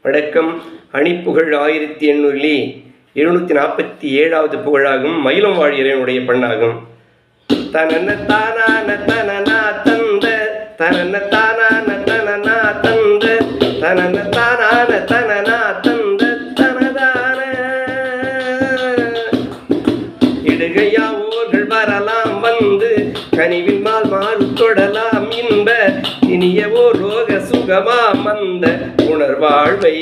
வணக்கம். அணிப்புகழ் 1847வது புகழாகும். மயிலம் வாழியரனுடைய பண்ணாகும். தனன தானான தனனா தந்த தனன தானான தனனா தந்த தனன தானான தனனா தந்த தனதான இடுகையா ஓர்கள் வரலாம் வந்து கனிவில் மால் மாறு தொடலாம் இன்ப இனியவோ ரோக சுகமா மந்த உணர்வாழ்வை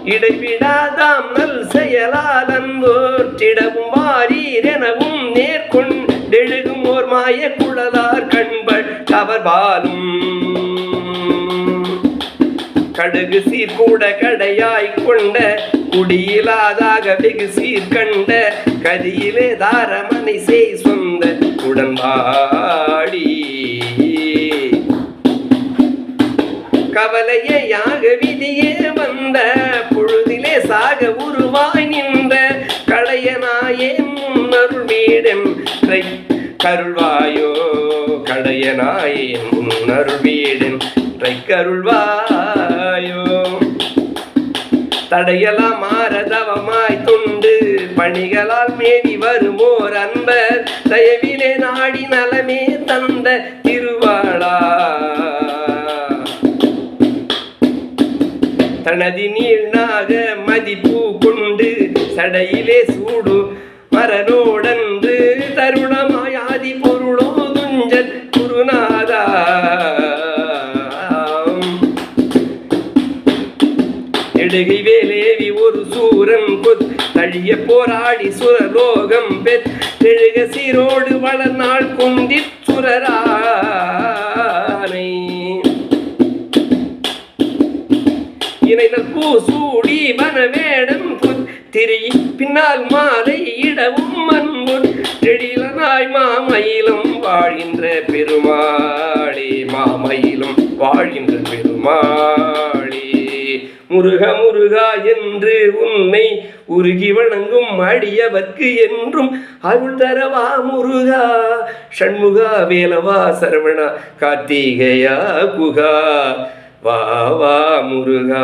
இடைவிடாதாம் நல் செயலால் அன்போற்றிடவும் வாரீர் எனவும் நேர்கொண்டெழுகும் ஓர் மாய குழலார் கண்பள் கவர்பாலும் கடுகு சீர்கூட கடையாய் கொண்ட குடியிலாதாக வெகு சீர்கண்ட கதியிலே தாரமனை செய் சொந்த உடன்பாடி கவலையே யாக விதியே வந்த பொழுதிலே சாக உருவாய் நின்ற கடையனாயே முன்னருள் வீடன் கருள்வாயோ கடையனாயே முன்னருள் வீடன் கருள்வாயோ தடையலாம் மாறதவமாய் துண்டு பணிகளால் மேவி வருமோர் அன்பர் தயவிலே நாடி நலமே தந்த திருவாளா தனதி நீழ்நாக மதிப்பு கொண்டு சடையிலே சூடு மரனோடன்று தருணமாயாதி பொருளோ துஞ்சல் குருநாதா எடுகை வேலேவி ஒரு சூரன் தழிய போராடி சுரலோகம் பெற்றெழுக சீரோடு வளர்நாள் குந்தி சுரரானை இணைகள் பூ சூடி வனவேடன் திரி பின்னால் மாலை இடவும் அன்புன் செடிலனாய் மாமயிலும் வாழ்கின்ற பெருமாளே மாமயிலும் வாழ்கின்ற பெருமாளே முருக முருகா என்று உன்னை உருகி வணங்கும் அடியவர்க்கு என்றும் அருள் தரவா முருகா ஷண்முகா வேலவா சரவணா கார்த்திகையா குகா வா வா முருகா.